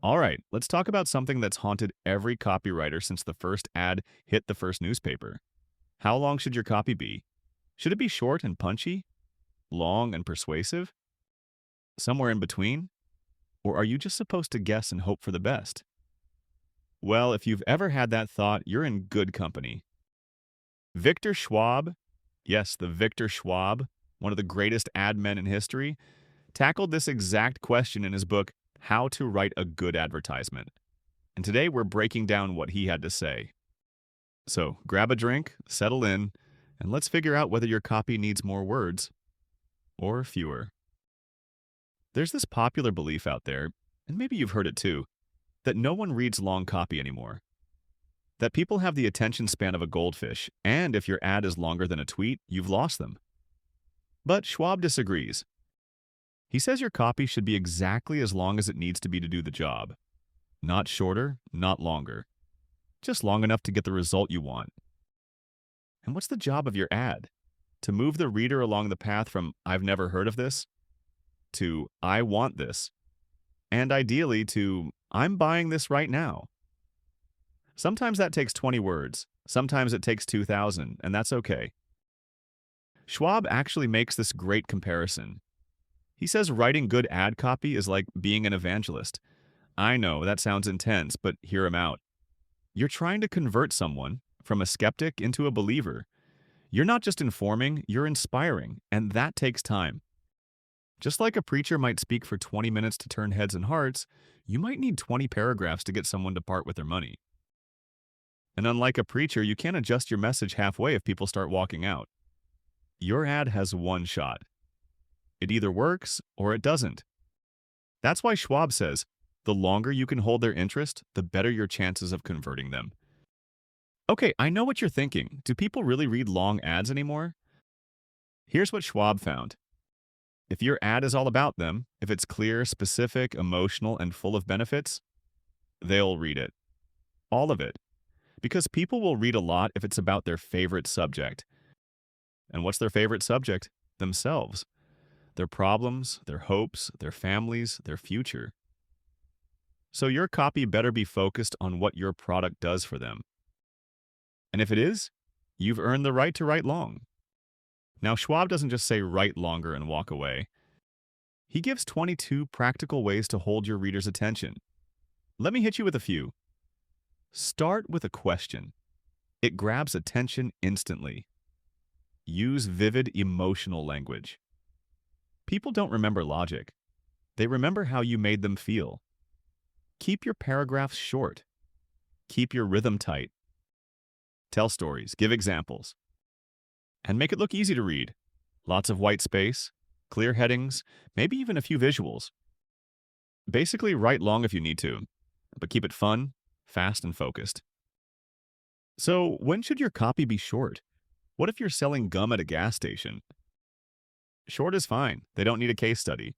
All right, let's talk about something that's haunted every copywriter since the first ad hit the first newspaper. How long should your copy be? Should it be short and punchy, long and persuasive, somewhere in between? Or are you just supposed to guess and hope for the best? Well, if you've ever had that thought, you're in good company. Victor Schwab, yes, the Victor Schwab, one of the greatest ad men in history, tackled this exact question in his book, How to Write a Good Advertisement. And today we're breaking down what he had to say. So grab a drink, settle in, and let's figure out whether your copy needs more words or fewer. There's this popular belief out there, and maybe you've heard it too, that no one reads long copy anymore. That people have the attention span of a goldfish, and if your ad is longer than a tweet, you've lost them. But Schwab disagrees. He says your copy should be exactly as long as it needs to be to do the job. Not shorter, not longer. Just long enough to get the result you want. And what's the job of your ad? To move the reader along the path from "I've never heard of this" to "I want this," and ideally to "I'm buying this right now." Sometimes that takes 20 words, sometimes it takes 2,000, and that's okay. Schwab actually makes this great comparison. He says writing good ad copy is like being an evangelist. I know, that sounds intense, but hear him out. You're trying to convert someone from a skeptic into a believer. You're not just informing, you're inspiring, and that takes time. Just like a preacher might speak for 20 minutes to turn heads and hearts, you might need 20 paragraphs to get someone to part with their money. And unlike a preacher, you can't adjust your message halfway if people start walking out. Your ad has one shot. It either works or it doesn't. That's why Schwab says, the longer you can hold their interest, the better your chances of converting them. Okay, I know what you're thinking. Do people really read long ads anymore? Here's what Schwab found. If your ad is all about them, if it's clear, specific, emotional, and full of benefits, they'll read it. All of it. Because people will read a lot if it's about their favorite subject. And what's their favorite subject? Themselves. Their problems, their hopes, their families, their future. So your copy better be focused on what your product does for them. And if it is, you've earned the right to write long. Now, Schwab doesn't just say write longer and walk away. He gives 22 practical ways to hold your reader's attention. Let me hit you with a few. Start with a question. It grabs attention instantly. Use vivid, emotional language. People don't remember logic. They remember how you made them feel. Keep your paragraphs short. Keep your rhythm tight. Tell stories, give examples. And make it look easy to read. Lots of white space, clear headings, maybe even a few visuals. Basically, write long if you need to, but keep it fun, fast, and focused. So, when should your copy be short? What if you're selling gum at a gas station? Short is fine. They don't need a case study.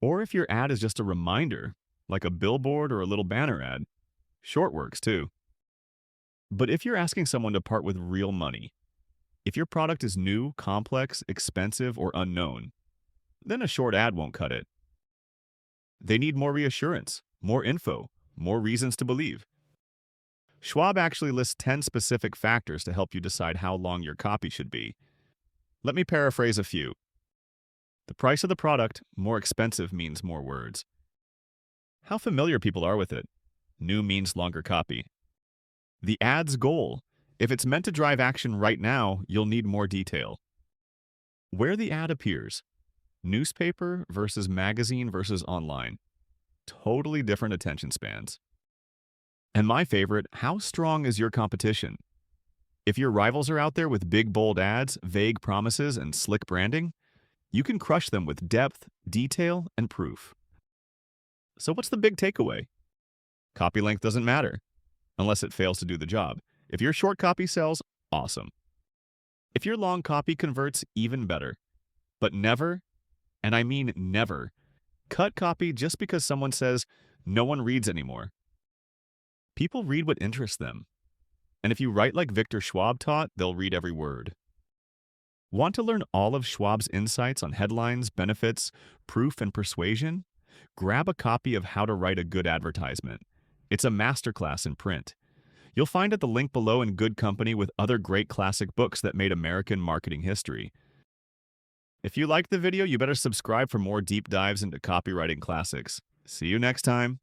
Or if your ad is just a reminder, like a billboard or a little banner ad, short works too. But if you're asking someone to part with real money, if your product is new, complex, expensive, or unknown, then a short ad won't cut it. They need more reassurance, more info, more reasons to believe. Schwab actually lists 10 specific factors to help you decide how long your copy should be. Let me paraphrase a few. The price of the product, more expensive means more words. How familiar people are with it. New means longer copy. The ad's goal. If it's meant to drive action right now, you'll need more detail. Where the ad appears. Newspaper versus magazine versus online. Totally different attention spans. And my favorite, how strong is your competition? If your rivals are out there with big, bold ads, vague promises, and slick branding, you can crush them with depth, detail, and proof. So what's the big takeaway? Copy length doesn't matter, unless it fails to do the job. If your short copy sells, awesome. If your long copy converts, even better. But never, and I mean never, cut copy just because someone says no one reads anymore. People read what interests them. And if you write like Victor Schwab taught, they'll read every word. Want to learn all of Schwab's insights on headlines, benefits, proof, and persuasion? Grab a copy of How to Write a Good Advertisement. It's a masterclass in print. You'll find it the link below in good company with other great classic books that made American marketing history. If you liked the video, you better subscribe for more deep dives into copywriting classics. See you next time.